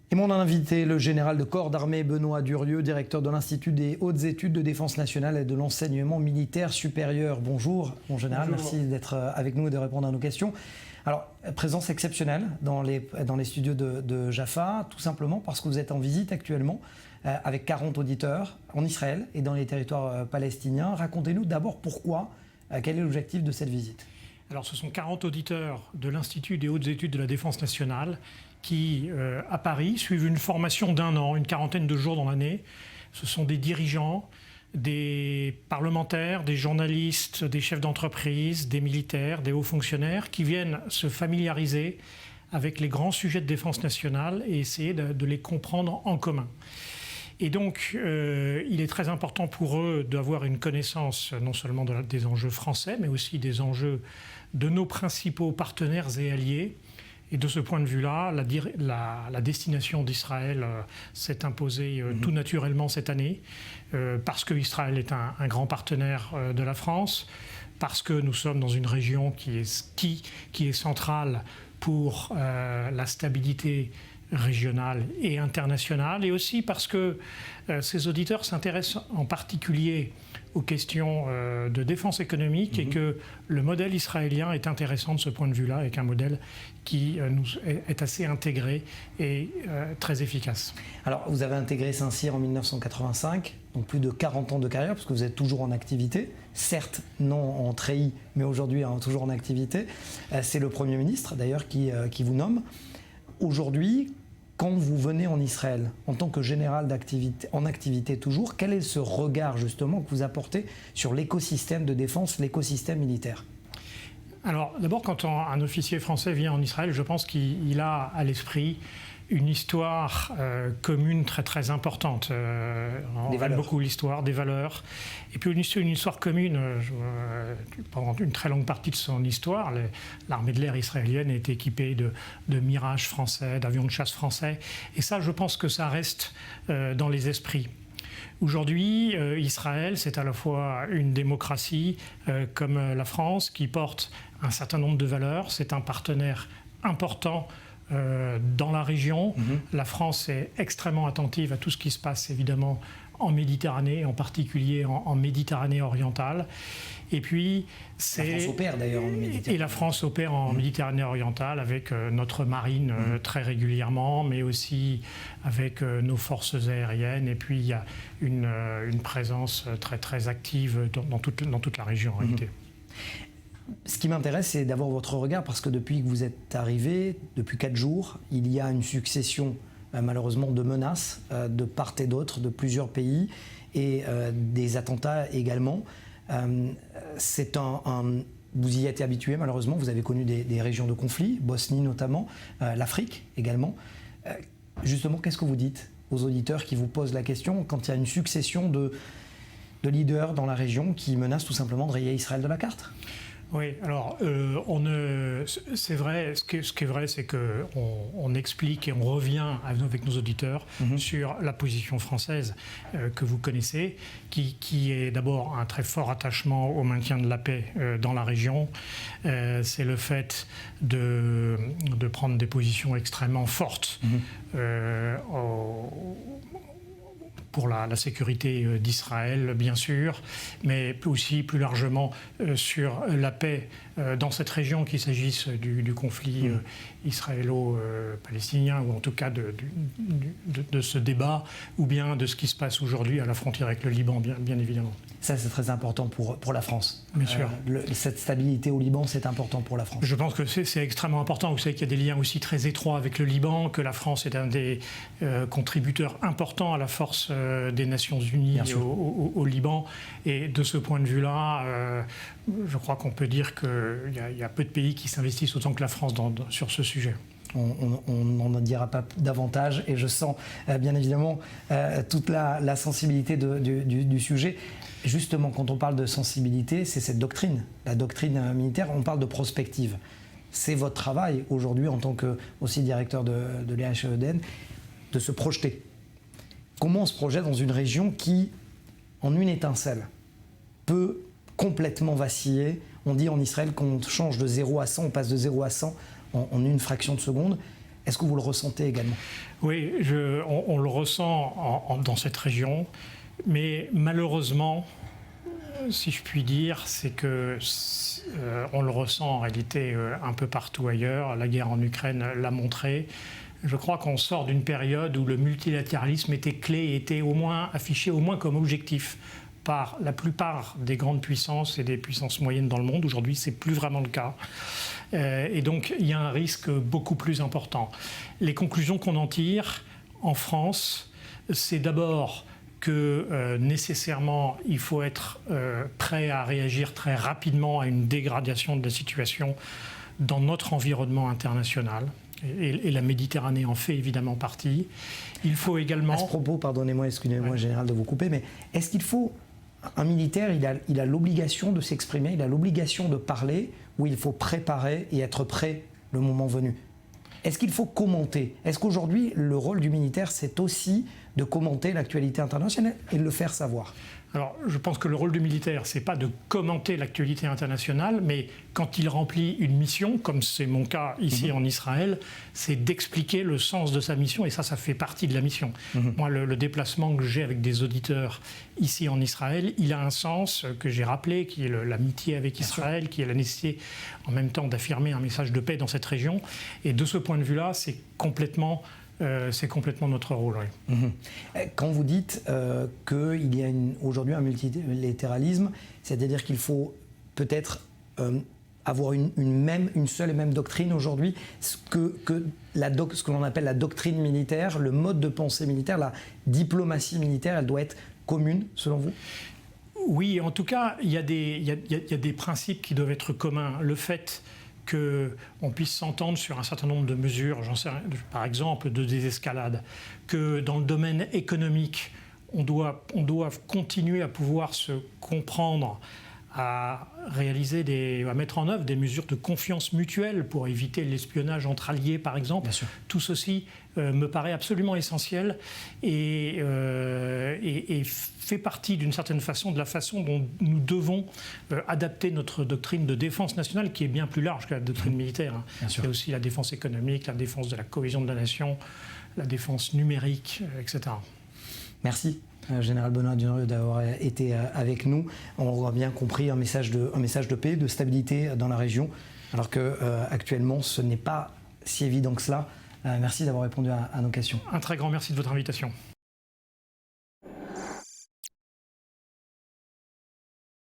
Et mon invité, le général de corps d'armée Benoît Durieux, directeur de l'Institut des hautes études de défense nationale et de l'enseignement militaire supérieur. Bonjour, mon général, Bonjour. Merci d'être avec nous et de répondre à nos questions. Alors, présence exceptionnelle dans les studios de Jaffa, tout simplement parce que vous êtes en visite actuellement avec 40 auditeurs en Israël et dans les territoires palestiniens. Racontez-nous d'abord pourquoi, quel est l'objectif de cette visite? Alors, ce sont 40 auditeurs de l'Institut des hautes études de la défense nationale qui, à Paris, suivent une formation d'1 an, une quarantaine de jours dans l'année. Ce sont des dirigeants, des parlementaires, des journalistes, des chefs d'entreprise, des militaires, des hauts fonctionnaires qui viennent se familiariser avec les grands sujets de défense nationale et essayer de les comprendre en commun. Et donc, il est très important pour eux d'avoir une connaissance non seulement des enjeux français, mais aussi des enjeux de nos principaux partenaires et alliés. Et de ce point de vue-là, la destination d'Israël s'est imposée tout naturellement cette année, parce qu'Israël est un grand partenaire de la France, parce que nous sommes dans une région qui est centrale pour la stabilité régionale et internationale, et aussi parce que ces auditeurs s'intéressent en particulier aux questions de défense économique et que le modèle israélien est intéressant de ce point de vue-là, avec un modèle qui est assez intégré et très efficace. Alors, vous avez intégré Saint-Cyr en 1985, donc plus de 40 ans de carrière, parce que vous êtes toujours en activité, certes non en treillis, mais aujourd'hui toujours en activité. C'est le Premier ministre, d'ailleurs, qui vous nomme. Aujourd'hui, quand vous venez en Israël, en tant que général en activité toujours, quel est ce regard justement que vous apportez sur l'écosystème de défense, l'écosystème militaire? Alors d'abord, quand un officier français vient en Israël, je pense qu'il a à l'esprit une histoire commune très très importante. On aime beaucoup l'histoire, des valeurs. Et puis une histoire commune, pendant une très longue partie de son histoire, l'armée de l'air israélienne est équipée de Mirage français, d'avions de chasse français. Et ça, je pense que ça reste dans les esprits. Aujourd'hui, Israël, c'est à la fois une démocratie comme la France qui porte un certain nombre de valeurs. C'est un partenaire important dans la région. La France est extrêmement attentive à tout ce qui se passe évidemment en Méditerranée, en particulier en Méditerranée orientale. Et puis, la France opère d'ailleurs en Méditerranée. Et la France opère en Méditerranée orientale avec notre marine très régulièrement, mais aussi avec nos forces aériennes. Et puis, il y a une présence très, très active dans toute la région en réalité. Ce qui m'intéresse, c'est d'avoir votre regard, parce que depuis que vous êtes arrivé, depuis 4 jours, il y a une succession, malheureusement, de menaces de part et d'autre, de plusieurs pays, et des attentats également. Vous y êtes habitué, malheureusement, vous avez connu des régions de conflit, Bosnie notamment, l'Afrique également. Justement, qu'est-ce que vous dites aux auditeurs qui vous posent la question quand il y a une succession de leaders dans la région qui menacent tout simplement de rayer Israël de la carte? Oui, alors c'est vrai. Ce qui est vrai, c'est qu'on explique et on revient avec nos auditeurs sur la position française que vous connaissez, qui est d'abord un très fort attachement au maintien de la paix dans la région. C'est le fait de prendre des positions extrêmement fortes pour la sécurité d'Israël, bien sûr, mais aussi plus largement sur la paix dans cette région, qu'il s'agisse du conflit israélo-palestinien, ou en tout cas de ce débat, ou bien de ce qui se passe aujourd'hui à la frontière avec le Liban, bien évidemment. Ça, c'est très important pour la France. Bien sûr. Cette stabilité au Liban, c'est important pour la France. Je pense que c'est extrêmement important. Vous savez qu'il y a des liens aussi très étroits avec le Liban, que la France est un des contributeurs importants à la force des Nations Unies au Liban. Et de ce point de vue-là, je crois qu'on peut dire qu'il y a peu de pays qui s'investissent autant que la France sur ce sujet. On n'en dira pas davantage, et je sens bien évidemment toute la sensibilité du sujet. Justement, quand on parle de sensibilité, c'est cette doctrine, la doctrine militaire. On parle de prospective. C'est votre travail aujourd'hui en tant que aussi directeur de l'EHEDN de se projeter. Comment on se projette dans une région qui, en une étincelle, peut complètement vaciller? On dit en Israël qu'on change de 0 à 100, on passe de 0 à 100 en une fraction de seconde. Est-ce que vous le ressentez également? Oui, on le ressent dans cette région, mais malheureusement, si je puis dire, c'est que on le ressent en réalité un peu partout ailleurs. La guerre en Ukraine l'a montré. Je crois qu'on sort d'une période où le multilatéralisme était clé et était au moins affiché au moins comme objectif par la plupart des grandes puissances et des puissances moyennes dans le monde. Aujourd'hui, ce n'est plus vraiment le cas. Et donc, il y a un risque beaucoup plus important. Les conclusions qu'on en tire en France, c'est d'abord que nécessairement, il faut être prêt à réagir très rapidement à une dégradation de la situation dans notre environnement international. Et la Méditerranée en fait évidemment partie. Il faut également... À ce propos, pardonnez-moi, excusez-moi, ouais, Général, de vous couper, mais est-ce qu'il faut... Un militaire, il a l'obligation de s'exprimer, il a l'obligation de parler, ou il faut préparer et être prêt le moment venu? Est-ce qu'il faut commenter? Est-ce qu'aujourd'hui, le rôle du militaire, c'est aussi de commenter l'actualité internationale et de le faire savoir? Alors, je pense que le rôle du militaire, c'est pas de commenter l'actualité internationale, mais quand il remplit une mission, comme c'est mon cas ici en Israël, c'est d'expliquer le sens de sa mission, et ça fait partie de la mission. Moi, le déplacement que j'ai avec des auditeurs ici en Israël, il a un sens que j'ai rappelé, qui est l'amitié avec Israël, qui est la nécessité en même temps d'affirmer un message de paix dans cette région. Et de ce point de vue-là, c'est complètement notre rôle. Oui. Quand vous dites qu'il y a aujourd'hui un multilatéralisme, c'est-à-dire qu'il faut peut-être avoir une seule et même doctrine aujourd'hui, ce que l'on appelle la doctrine militaire, le mode de pensée militaire, la diplomatie militaire, elle doit être commune, selon vous? Oui, en tout cas, il y a des principes qui doivent être communs. Le fait qu'on puisse s'entendre sur un certain nombre de mesures, j'en sais rien, par exemple de désescalade, que dans le domaine économique, on doit continuer à pouvoir se comprendre, à mettre en œuvre des mesures de confiance mutuelle pour éviter l'espionnage entre alliés, par exemple. Tout ceci me paraît absolument essentiel et fait partie d'une certaine façon de la façon dont nous devons adapter notre doctrine de défense nationale, qui est bien plus large que la doctrine militaire. Il y a aussi la défense économique, la défense de la cohésion de la nation, la défense numérique, etc. Merci. Général Benoît Durieux d'avoir été avec nous. On a bien compris un message de paix, de stabilité dans la région, alors qu'actuellement ce n'est pas si évident que cela. Merci d'avoir répondu à nos questions. Un très grand merci de votre invitation.